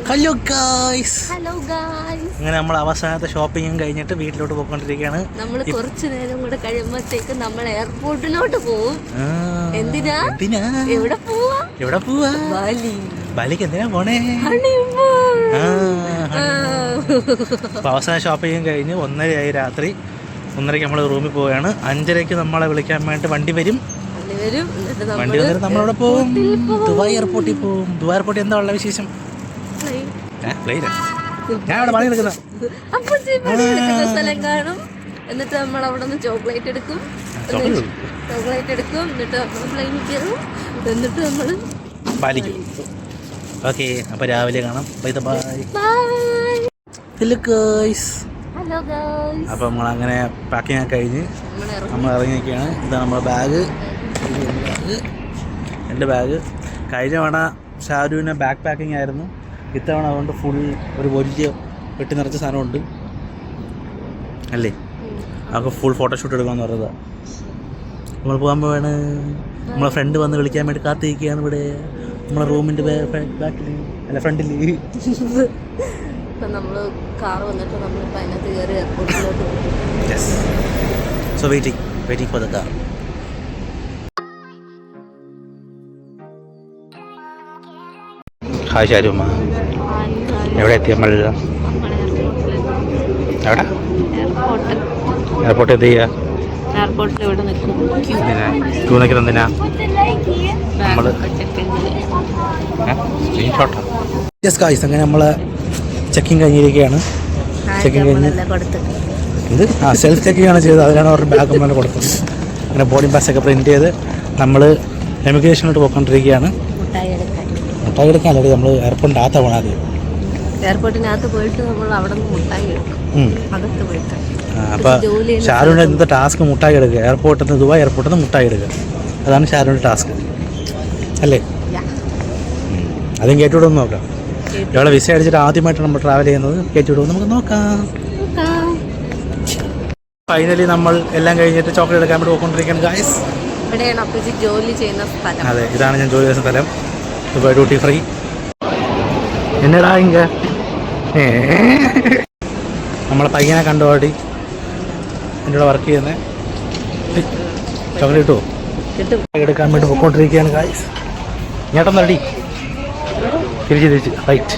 Hello guys. അങ്ങനെ നമ്മൾ അവസാനത്തെ ഷോപ്പിംഗും കഴിഞ്ഞിട്ട് വീട്ടിലോട്ട് പോയിക്കൊണ്ടിരിക്കുകയാണ്. നമ്മൾ കുറച്ചു നേരം കൂടെ കഴിയുമ്പോഴത്തേക്ക് നമ്മൾ എയർപോർട്ടിലോട്ട് പോവും. എന്തിനാ? എവിടെ പോവാ? ബാലിക്ക് എന്തിനാ പോണേ? അവസാന ഷോപ്പിംഗും കഴിഞ്ഞ് 1:30 രാത്രി. 1:30 നമ്മൾ റൂമിൽ പോവുകയാണ്. 5:30 നമ്മളെ വിളിക്കാൻ വേണ്ടി വണ്ടി വരും. വണ്ടി വന്നിട്ട് നമ്മളവിടെ പോകും. ദുബായ് എയർപോർട്ടിൽ പോകും. ദുബായ് എയർപോർട്ടിൽ എന്താ ഉള്ള വിശേഷം? പ്ലെയിൻ. ഞാൻ അവിടെ പണി എടുക്കുന്ന സ്ഥലം കാണും. എന്നിട്ട് നമ്മൾ അവിടെ നിന്ന് ചോക്ലേറ്റ് എടുക്കും. എന്നിട്ട് നമ്മൾ പ്ലെയിനിൽ കയറും. എന്നിട്ട് നമ്മൾ പാലിക്കും. ഓക്കെ, അപ്പോൾ രാവിലെ കാണാം. Bye bye. Hello guys. അപ്പോൾ നമ്മളങ്ങനെ പാക്കിംഗ് ഒക്കെ കഴിഞ്ഞ് നമ്മൾ ഇറങ്ങിയൊക്കെയാണ്. ഇതാണ് നമ്മുടെ ബാഗ്. എൻ്റെ ബാഗ്. കഴിഞ്ഞ തവണ ഷാരുവിന് ബാക്ക് പാക്കിംഗ് ആയിരുന്നു. ഇത്തവണ അതുകൊണ്ട് ഫുൾ ഒരു വലിയ വെട്ടി നിറച്ച സാധനമുണ്ട് അല്ലേ. നമുക്ക് ഫുൾ ഫോട്ടോഷൂട്ട് എടുക്കാമെന്ന് പറഞ്ഞതാണ്. നമ്മൾ പോകാൻ പോവാണ്. നമ്മളെ ഫ്രണ്ട് വന്ന് വിളിക്കാൻ വേണ്ടി കാത്തിരിക്കുകയാണ് ഇവിടെ നമ്മളെ റൂമിൻ്റെ ബാക്കിൽ അല്ല ഫ്രണ്ടിൽ. ഇപ്പം നമ്മൾ കാർ വന്നിട്ട് നമ്മളിപ്പോൾ അതിനകത്ത് കയറി എയർപോർട്ടിലോട്ട് പോകും. Yes. So waiting for the car. Hi ഷാരുമ്മ, എവിടെ എത്തി നമ്മൾ? എവിടെ? എയർപോർട്ട് എന്ത് ചെയ്യുക? എയർപോർട്ടിൽ ഇവിടെ ക്യൂ നിൽക്കുന്നത് എന്തിനാ? നമ്മൾ സ്ക്രീൻഷോട്ടോ? യെസ് ഗായ്സ്, അങ്ങനെ നമ്മൾ ചെക്കിങ് കഴിഞ്ഞിരിക്കുകയാണ്. ചെക്കിങ് കഴിഞ്ഞ് ഇത് സെൽഫ് ചെക്കിങ് ആണ് ചെയ്തത്. അതിനാണ് അവരുടെ ബാഗ് നമ്മൾ കൊടുത്തത്. അങ്ങനെ ബോർഡിംഗ് പാസ്സൊക്കെ പ്രിൻറ്റ് ചെയ്ത് നമ്മൾ എമിഗ്രേഷനിലോട്ട് പോയിക്കൊണ്ടിരിക്കുകയാണ്. മുട്ടായി എടുക്കാനല്ലേ നമ്മൾ എയർപോർട്ടിൻ്റെ അകത്ത് പോകണം. ആദ്യം എയർപോർട്ടിനകത്ത് പോയിട്ട് നമ്മൾ അവിടെ നിന്ന് മുട്ടായി എടുക്കും. അകത്ത് പോയിട്ട് അപ്പോൾ ഷാരുവിൻ്റെ ഇന്നത്തെ ടാസ്ക് മുട്ടായി എടുക്കുക. എയർപോർട്ടിൽ നിന്ന് ദുബായ് എയർപോർട്ടിൽ നിന്ന് മുട്ടായി എടുക്കുക. അതാണ് ഷാരുവിൻ്റെ ടാസ്ക് അല്ലേ? അതും കയറ്റിവിടുമെന്ന് നോക്കാം. ഇയാളെ വിസ അടിച്ചിട്ട് ആദ്യമായിട്ട് നമ്മൾ ട്രാവൽ ചെയ്യുന്നത്. കയറ്റിവിടുമെന്ന് നമുക്ക് നോക്കാം. ഫൈനലി നമ്മൾ എല്ലാം കഴിഞ്ഞിട്ട് ചോക്ലേറ്റ് എടുക്കാൻ വേണ്ടി പോയിക്കൊണ്ടിരിക്കുകയാണ് ഗായ്സ്. ഇവിടെയാണ് അപ്പച്ചി ജോലി ചെയ്യുന്ന സ്ഥലം. അതെ, ഇതാണ് ഞാൻ ജോലി ചെയ്യുന്ന സ്ഥലം. Dubai duty free. എന്നടാ ഇങ്ങ നമ്മളെ പയ്യനെ കണ്ടുപാടി എൻ്റെ കൂടെ വർക്ക് ചെയ്യുന്നത്. ചോക്ലേറ്റ് കിട്ടുമോ? എടുക്കാൻ വേണ്ടി പോയിക്കൊണ്ടിരിക്കുകയാണ് ഗായ്സ്. ഞേട്ടൊന്ന് റെഡി. തിരിച്ച് റൈറ്റ്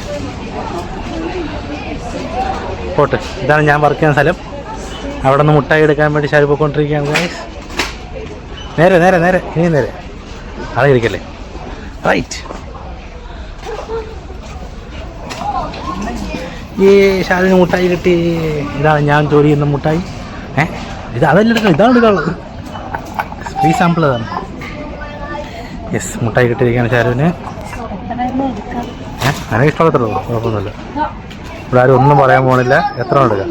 പോട്ട്. ഇതാണ് ഞാൻ വർക്ക് ചെയ്യുന്ന സ്ഥലം. അവിടെ നിന്ന് മുട്ടായി എടുക്കാൻ വേണ്ടി ഷാരു പോയിക്കൊണ്ടിരിക്കുകയാണ് ഗായ്സ്. നേരെ നേരെ നേരെ ഇനി നേരെ. ആളെ ഇരിക്കല്ലേ. റൈറ്റ്. ഈ ഷാരുവിന് മുട്ടായി കിട്ടി. ഇതാണ് ഞാൻ ജോലി ചെയ്യുന്ന മുട്ടായി. ഇത് അതല്ല എടുക്കണം, ഇതാണ് എടുക്കാനുള്ളത്. ഫ്രീ സാമ്പിൾ അതാണ്. യെസ്, മുട്ടായി കിട്ടിയിരിക്കുകയാണ് ഷാരുവിന്. എനിക്ക് ഇഷ്ടമുള്ളത്രോ, കുഴപ്പമൊന്നുമില്ല. ഇവിടെ ആരും ഒന്നും പറയാൻ പോകണില്ല. എത്ര എടുക്കാം.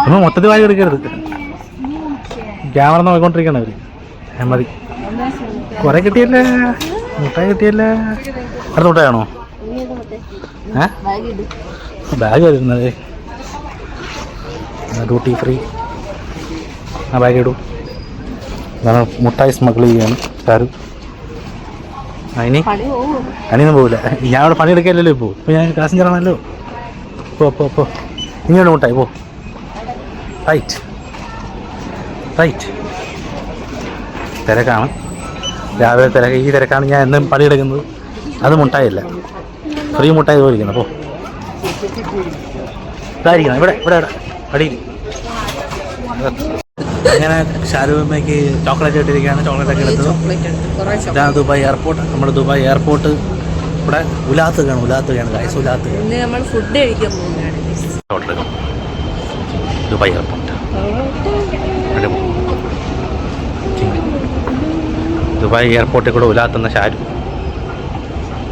ഒന്നും മൊത്തത്തിൽ വാങ്ങി എടുക്കരുത്. ക്യാമറ നോക്കിക്കൊണ്ടിരിക്കണം അവർ. മതി. കുറേ കിട്ടിയല്ലേ, മുട്ടായി കിട്ടിയല്ലേ. അടുത്ത മുട്ടായാണോ? ബാഗ് വരുന്നത് ഡ്യൂട്ടി ഫ്രീ. ആ ബാഗ് ഇടും. അതാണ് മുട്ടായി സ്മഗിൾ ചെയ്യാണ് ഷാരു. അനിയൊന്നും പോവില്ല. ഞാൻ അവിടെ പണിയെടുക്കല്ലോ ഇപ്പോൾ. ഇപ്പോൾ ഞാൻ പാസഞ്ചർ ആണല്ലോ. പോ ഇങ്ങോട്ട് മുട്ടായി പോ. Right right. തിരക്കാണ് രാവിലെ. ഈ തിരക്കാണ് ഞാൻ എന്നും പണിയെടുക്കുന്നത്. അത് മുട്ടായില്ല, ഫ്രീ മുട്ടായി പോയിരിക്കണം. അപ്പോൾ ഇതായിരിക്കണം ഇവിടെ ഇവിടെ അടിയിൽ. അങ്ങനെ ഷാരുമ്മയ്ക്ക് ചോക്ലേറ്റ് ഇട്ടിരിക്കുകയാണ്. ചോക്ലേറ്റ് ഒക്കെ എടുത്തത്. ഇതാണ് ദുബായ് എയർപോർട്ട്. നമ്മുടെ ദുബായ് എയർപോർട്ട് ഇവിടെ ഉലാത്തുകയാണ് ഗായ്സ്. ഉലാത്തുകയാണ്. നമ്മൾ ഫുഡ് കഴിക്കാൻ പോകുന്നതാണ് ദുബായ് എയർപോർട്ട്. ദുബായ് എയർപോർട്ടിൽ കൂടെ ഉലാത്തുന്ന ഷാരു.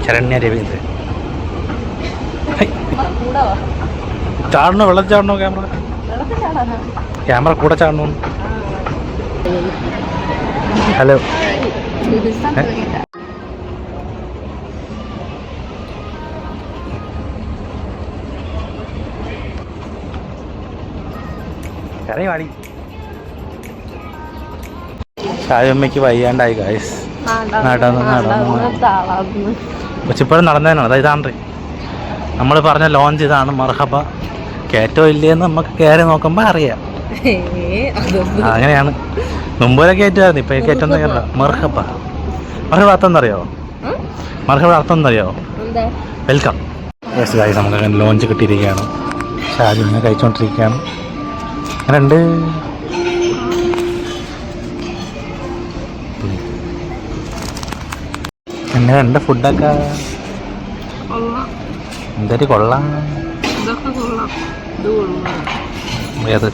ശരണ്യ രവീന്ദ്രൻ. ചാടണോ? വെള്ളത്തിൽ ചാടണോ? ക്യാമറ കൂടെ ചാടണോ? ഹലോ. കരയും വാടി. ഷാരുമ്മയ്ക്ക് വയ്യാണ്ടായി ഗായ്സ്. നടന്ന് പക്ഷെ ഇപ്പോഴും നടന്നതിനാണ്. അതായത് ഇതാണ് നമ്മൾ പറഞ്ഞ ലോഞ്ച് ഇതാണ്, മർഹബ. കയറ്റോ ഇല്ലയെന്ന് നമുക്ക് കയറി നോക്കുമ്പോൾ അറിയാം. അങ്ങനെയാണ്. മുമ്പൊക്കെ കയറ്റുമായിരുന്നു, ഇപ്പം കയറ്റൊന്നും കയറില്ല. മർഹബ മർഹബ അർത്ഥം എന്നറിയാമോ? മർഹബ അർത്ഥം എന്നറിയാമോ? വെൽക്കം. യെസ് ഗൈസ്, നമുക്ക് അങ്ങനെ ലോഞ്ച് കിട്ടിയിരിക്കുകയാണ്. ഷാജു ഇങ്ങനെ കഴിച്ചുകൊണ്ടിരിക്കുകയാണ്. അങ്ങനെ ഉണ്ട്. എങ്ങനെയുണ്ട് ഫുഡൊക്കെ? എന്തൊരു കൊള്ളാം. ഏത്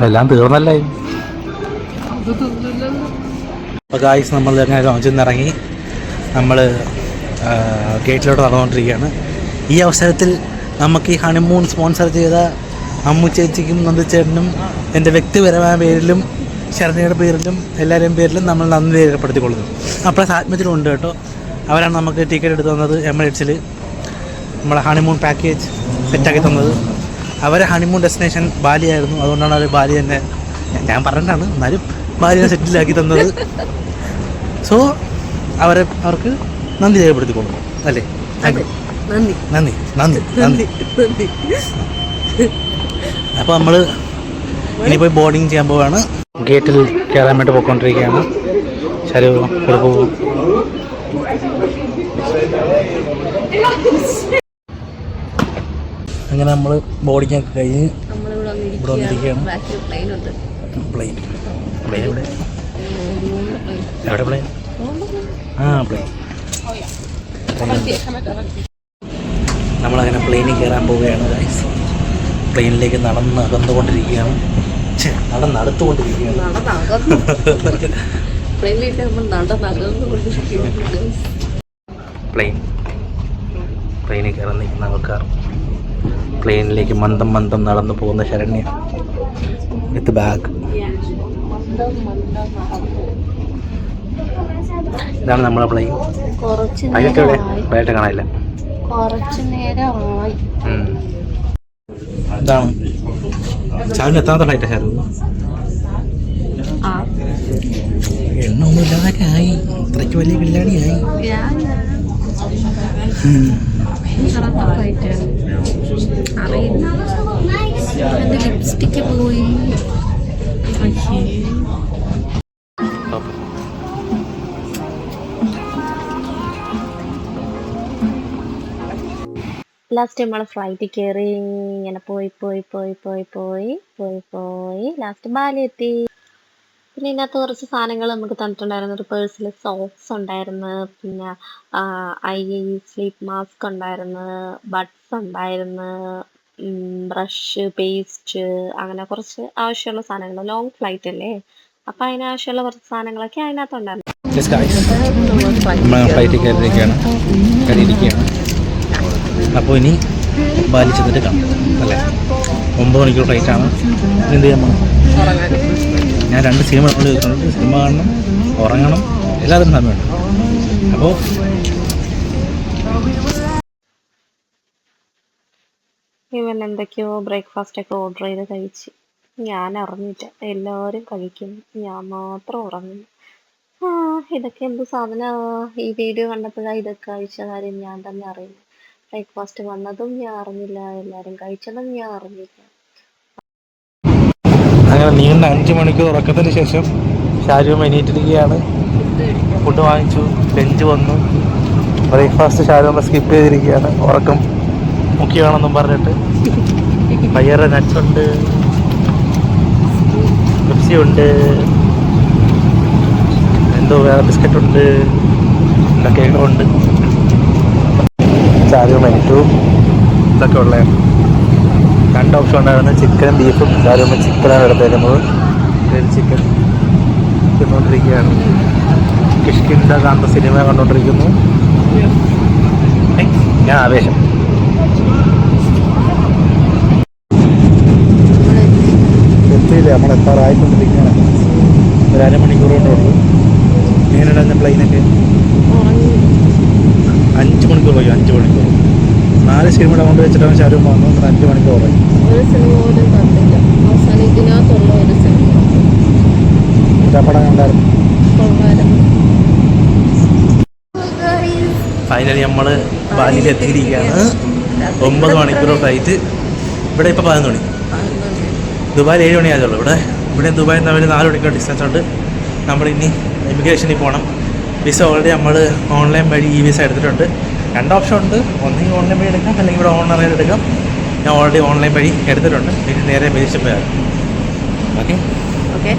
എല്ലാം തീർന്നല്ലേ. അപ്പോൾ ഗായ്സ്, നമ്മൾ ഇങ്ങനെ ലോഞ്ചിൽ നിന്ന് ഇറങ്ങി നമ്മൾ ഗേറ്റിലോട്ട് നടന്നുകൊണ്ടിരിക്കുകയാണ്. ഈ അവസരത്തിൽ നമുക്ക് ഈ ഹണിമൂൺ സ്പോൺസർ ചെയ്ത അമ്മു ചേച്ചിക്കും നന്ദിച്ചേട്ടനും എൻ്റെ വ്യക്തിപരമായ പേരിലും ശരണ്യയുടെ പേരിലും എല്ലാവരുടെയും പേരിലും നമ്മൾ നന്ദി രേഖപ്പെടുത്തിക്കൊള്ളുന്നു. അപ്പോൾ ആത്മത്തിലും ഉണ്ട് കേട്ടോ. അവരാണ് നമുക്ക് ടിക്കറ്റ് എടുത്ത് തന്നത്. എമിറേറ്റ്സിൽ നമ്മളെ ഹണിമൂൺ പാക്കേജ് സെറ്റാക്കി തന്നത്. അവരെ ഹണിമൂൺ ഡെസ്റ്റിനേഷൻ ബാലി ആയിരുന്നു. അതുകൊണ്ടാണ് അവർ ബാലി തന്നെ, ഞാൻ പറഞ്ഞിട്ടാണ്, എന്നാലും ബാലിനെ സെറ്റിലാക്കി തന്നത്. സോ അവർക്ക് നന്ദി രേഖപ്പെടുത്തിക്കൊള്ളുന്നു അല്ലേ? നന്ദി നന്ദി നന്ദി നന്ദി. അപ്പോൾ നമ്മൾ ഇനി പോയി ബോർഡിങ് ചെയ്യാൻ പോവുകയാണ്. ഗേറ്റിൽ കയറാൻ വേണ്ടി പോയിക്കൊണ്ടിരിക്കുകയാണ്. ശരീരം പോകും. അങ്ങനെ നമ്മൾ ബോർഡിങ് ഒക്കെ കഴിഞ്ഞ് ഇവിടെ വന്നിരിക്കുകയാണ്. പ്ലെയിൻ എവിടെ? എവിടെ പ്ലെയിൻ? പ്ലെയിൻ. നമ്മളങ്ങനെ പ്ലെയിനിൽ കയറാൻ പോവുകയാണ് ഗൈസ്. പ്ലെയിനിലേക്ക് നടന്നുകൊണ്ടിരിക്കുകയാണ്. പ്ലെയിനിൽ കയറാൻ നിൽക്കുന്ന ആൾക്കാർ. പ്ലെയിനിലേക്ക് മന്ദം നടന്നു പോകുന്ന ശരണ്യ വിത്ത് ബാഗ്. ഇതാണ് നമ്മളെ പ്ലെയിൻ. പൈലറ്റ് എവിടെ? പൈലറ്റ് കാണാനില്ല. ഇതാണ് ഷാരുവിന് എത്താമത്തെ ഫ്ലൈറ്റാ ഷാരു? എണ്ണൊന്നുമില്ലാതെ ആയി. ഇത്രയ്ക്ക് വലിയ കല്യാണിയായി. ലിപ്സ്റ്റിക്ക് പോയി. ലാസ്റ്റ് നമ്മൾ ഫ്ലൈറ്റിൽ കയറി ഇങ്ങനെ പോയി ലാസ്റ്റ് ബാലി എത്തി. പിന്നെ ഇതിനകത്ത് കുറച്ച് സാധനങ്ങൾ നമുക്ക് തന്നിട്ടുണ്ടായിരുന്നു. ഒരു പേഴ്സിൽ സോക്സ് ഉണ്ടായിരുന്നു, പിന്നെ സ്ലീപ്പ് മാസ്ക് ഉണ്ടായിരുന്നു, ബഡ്സ് ഉണ്ടായിരുന്നു, ബ്രഷ്, പേസ്റ്റ്, അങ്ങനെ കുറച്ച് ആവശ്യമുള്ള സാധനങ്ങൾ. ലോങ് ഫ്ലൈറ്റ് അല്ലേ, അപ്പം അതിനാവശ്യമുള്ള കുറച്ച് സാധനങ്ങളൊക്കെ അതിനകത്തുണ്ടായിരുന്നു. ഫ്ലൈറ്റിൽ കയറിയിരിക്കുകയാണ്. അപ്പോൾ ഇനി ബാലി ചെന്നിട്ട് കാണാം അല്ലേ? 9 മണിക്കൂർ ഫ്ലൈറ്റാണ്. എന്ത് ചെയ്യാൻ പോകണം? ഞാൻ 2 സിനിമ ചോദിച്ചിട്ടുണ്ട്. സിനിമ കാണണം, ഉറങ്ങണം, എല്ലാത്തിനും സമയമുണ്ട്. അപ്പോൾ ഇവൻ എന്തൊക്കെയോ ബ്രേക്ക്ഫാസ്റ്റൊക്കെ ഓർഡർ ചെയ്ത് കഴിച്ച്. ഞാൻ അറിഞ്ഞില്ല, എല്ലാവരും കഴിക്കുന്നു, ഞാൻ മാത്രം ഉറങ്ങുന്നു. ഇതൊക്കെ എന്ത് സാധനമാ? ഈ വീഡിയോ കണ്ടപ്പോഴാണ് ഇതൊക്കെ കഴിച്ച കാര്യം ഞാൻ തന്നെ അറിയുന്നു. ബ്രേക്ക്ഫാസ്റ്റ് വന്നതും ഞാൻ അറിഞ്ഞില്ല, എല്ലാവരും കഴിച്ചതും ഞാൻ അറിഞ്ഞില്ല. അങ്ങനെ നീണ്ട 5 മണിക്കൂർ ഉറക്കത്തിന് ശേഷം ഷാരു എണീറ്റിരിക്കുകയാണ്. ഫുഡ് വാങ്ങിച്ചു, ലഞ്ച് വന്നു, ബ്രേക്ക്ഫാസ്റ്റ് ഷാരു സ്കിപ്പ് ചെയ്തിരിക്കുകയാണ്. ഉറക്കം മുഖ്യമാണെന്നും പറഞ്ഞിട്ട്. പയ്യറ് നട്ട്സുണ്ട്, പെപ്സി ഉണ്ട്, എന്തോ വേറെ ബിസ്ക്കറ്റുണ്ട്, ഇതൊക്കെ ഉണ്ട്. ഷാരു മെനിറ്റു ഇതൊക്കെ ഉള്ളതാണ്. 2 ഓപ്ഷൻ ഉണ്ടായിരുന്നു, ചിക്കനും ബീഫും. ഷാരു ചിക്കനാണ് എടുത്തേക്കുന്നത്. ചിക്കൻ തിന്നുകൊണ്ടിരിക്കുകയാണ്. കിഷ്കിൻ്റെ കാണുന്ന സിനിമ കണ്ടുകൊണ്ടിരിക്കുന്നു. ഞാൻ ആവേശം. എത്തിയില്ല, നമ്മൾ എത്താറായിക്കൊണ്ടിരിക്കുകയാണ്. ഒരു 1/2 മണിക്കൂർ കൊണ്ടുള്ളൂ. എങ്ങനെയുണ്ടായിരുന്ന പ്ലെയിനൊക്കെ? 5 മണിക്കൂർ പോയി. 5 മണിക്കൂർ 4 സിനിമയുടെ കൊണ്ട് വെച്ചിട്ടാണ് ഷാരു വന്നത്. 5 മണിക്കൂർ പോയി. ഒരു സിനിമ പോലും കണ്ടില്ല. അവസാനം ഇതിനകത്തുള്ള ഒരു സിനിമ പടം കണ്ടായിരുന്നു. ഫൈനലി നമ്മൾ ബാലിയിൽ എത്തിയിരിക്കുകയാണ്. 9 മണിക്കൂർ ഫ്ലൈറ്റ്. ഇവിടെ ഇപ്പോൾ 11 മണി. ദുബായിൽ 7 മണിയാകുള്ളൂ. ഇവിടെ ദുബായിൽ തമ്മിൽ 4 മണിക്കൂർ ഡിസ്റ്റൻസ് ഉണ്ട്. നമ്മളിനി ഇമിഗ്രേഷനിൽ പോകണം. വിസ ഓൾറെഡി നമ്മൾ ഓൺലൈൻ വഴി വിസ എടുത്തിട്ടുണ്ട്. 2 ഓപ്ഷൻ ഉണ്ട്. ഒന്നെങ്കിൽ ഓൺലൈൻ വഴി എടുക്കാം, അല്ലെങ്കിൽ ഇവിടെ ഓൺലൈൻ എടുക്കാം. ഞാൻ ഓൾറെഡി ഓൺലൈൻ വഴി എടുത്തിട്ടുണ്ട്. ഇനി നേരെ ഇമിഗ്രേഷൻ പോയാൽ ഓക്കെ. ഓക്കെ.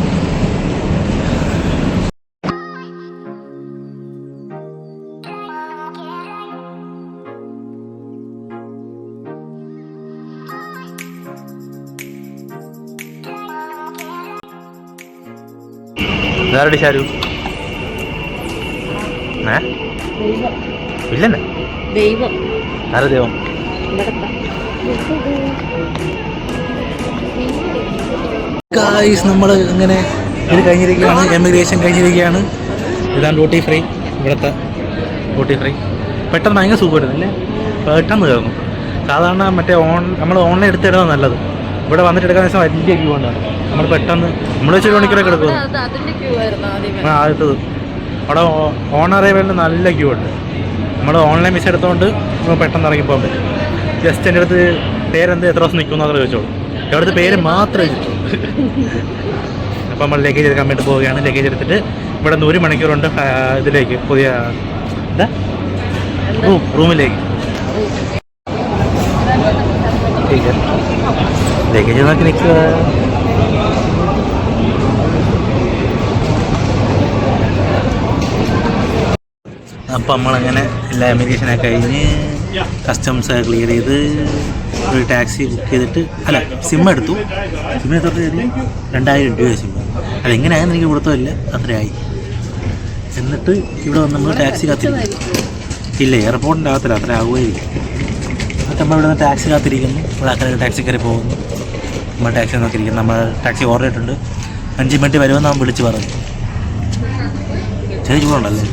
ഇതാരുടെ ഷാരു? ഇല്ലെന്നെ ദൈവം. ആരെ ദൈവം? ഗായ്സ്, നമ്മൾ ഇങ്ങനെ ഇത് കഴിഞ്ഞിരിക്കുകയാണ്. എമിഗ്രേഷൻ കഴിഞ്ഞിരിക്കുകയാണ്. ഇതാണ് ഡ്യൂട്ടി ഫ്രീ. ഇവിടുത്തെ ഡ്യൂട്ടി ഫ്രീ പെട്ടെന്ന് ഭയങ്കര സുഖമായിരുന്നു അല്ലേ? പെട്ടെന്ന് കയറുന്നു. സാധാരണ മറ്റേ നമ്മൾ ഓൺലൈൻ എടുത്തിടുന്നത് നല്ലത്. ഇവിടെ വന്നിട്ട് എടുക്കാൻ വെച്ചാൽ വലിയ ക്യൂ ഉണ്ടാണ്. നമ്മൾ പെട്ടെന്ന് നമ്മൾ 1 മണിക്കൂറൊക്കെ എടുക്കുന്നു. ആദ്യത്തത് അവിടെ ഓൺ അറൈവലിന് നല്ല ക്യൂ ഉണ്ട്. നമ്മൾ ഓൺലൈൻ വിസ എടുത്തുകൊണ്ട് പെട്ടെന്ന് ഇറങ്ങി പോകാൻ പറ്റും. ജസ്റ്റ് എൻ്റെ അടുത്ത് പേരെന്ത് എത്ര ദിവസം നിൽക്കുന്നു എന്നൊക്കെ ചോദിച്ചോളൂ. എവിടുത്തെ പേര് മാത്രമേ ചോദിച്ചോളൂ. അപ്പോൾ നമ്മൾ ലഗേജ് എടുക്കാൻ വേണ്ടി പോവുകയാണ്. ലഗേജ് എടുത്തിട്ട് ഇവിടെ നിന്ന് 1 മണിക്കൂറുണ്ട് ഇതിലേക്ക്, പുതിയ റൂമിലേക്ക്. ലഗേജ് നോക്കി നിൽക്കുക. അപ്പം നമ്മളങ്ങനെ എല്ലാ എമിഗ്രേഷനൊക്കെ കഴിഞ്ഞ് കസ്റ്റംസ് ക്ലിയർ ചെയ്ത് ഒരു ടാക്സി ബുക്ക് ചെയ്തിട്ട് സിം എടുത്തു. സിം എടുത്തിട്ട് 2000 രൂപ സിം. അതെങ്ങനെയാണെന്ന് എനിക്ക് കൊടുത്തതല്ല, അത്രയായി. എന്നിട്ട് ഇവിടെ വന്ന് നമ്മൾ ടാക്സി കാത്തിരിക്കും. ഇല്ല, എയർപോർട്ടിൻ്റെ അകത്തില്ല, അത്ര ആവുകയില്ല. എന്നിട്ട് നമ്മൾ ഇവിടെ നിന്ന് ടാക്സി കാത്തിരിക്കുന്നു. ഇവിടെ അക്കരെ ടാക്സി കയറി പോകുന്നു. നമ്മൾ ടാക്സി നോക്കിയിരിക്കുന്നു. നമ്മൾ ടാക്സി ഓർഡർ ചെയ്തിട്ടുണ്ട്. 5 മിനിറ്റ് വരുമെന്ന് നമ്മൾ വിളിച്ച് പറഞ്ഞു. ചെറിയ ചൂടുണ്ടല്ലേ?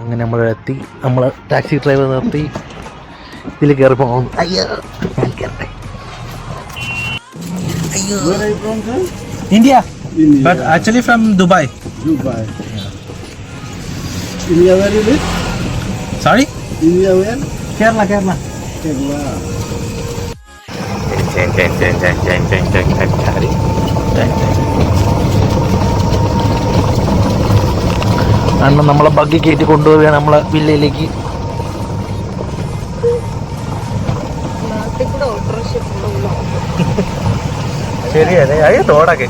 അങ്ങനെ നമ്മളെത്തി. നമ്മൾ ടാക്സി ഡ്രൈവർ നിർത്തി ഇതിൽ കയറി പോകുന്നു. അയ്യോ, ഞാൻ കയറട്ടെ. അയ്യോ, India, but actually from Dubai. India where you live? Sorry? India where? Kerala. Kerala. അന്ന് നമ്മളെ ബഗ്ഗി കയറ്റി കൊണ്ടുപോവുകയാണ് നമ്മളെ വില്ലയിലേക്ക്. ശരിയല്ലേ? അയ്യോ, തോടൊക്കെ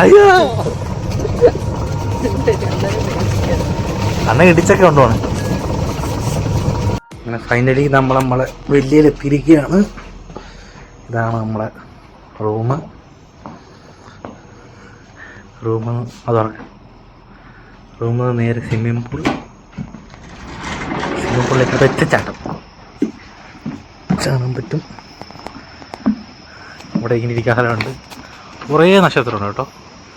അയ്യോ, അന്ന് ഇടിച്ചൊക്കെ കൊണ്ടുപോകണം. അങ്ങനെ ഫൈനലി നമ്മളെ വെല്ലിയിലെത്തിയിരിക്കുകയാണ്. ഇതാണ് നമ്മളെ റൂം. അതോടെ റൂം നേരെ സ്വിമ്മിംഗ് പൂളിലേക്ക് വെച്ചാട്ടം ചാടാൻ പറ്റും. ഇവിടെ ഇങ്ങനെ ഇരിക്കാൻ സ്ഥലമുണ്ട്. കുറേ നക്ഷത്രമുണ്ട് കേട്ടോ,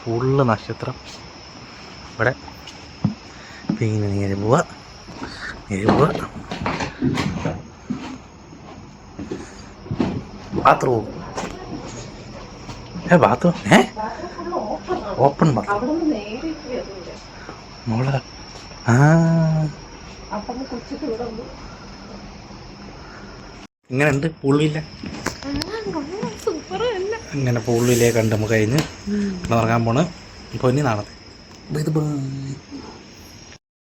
ഫുള്ള് നക്ഷത്രം ഇവിടെ. പിന്നെ നേരെ പോവാ. ബാത്റൂം ഓപ്പൺ ബാത്റൂം മോളെ. ഇങ്ങനെയുണ്ട് പൂളില്ല. ഇങ്ങനെ പൂളിലേക്ക് കണ്ട് നമുക്ക് കഴിഞ്ഞ് ഇറങ്ങാൻ പോണ്. ഇപ്പോൾ ഇനി നാളത്തെ. ബൈ.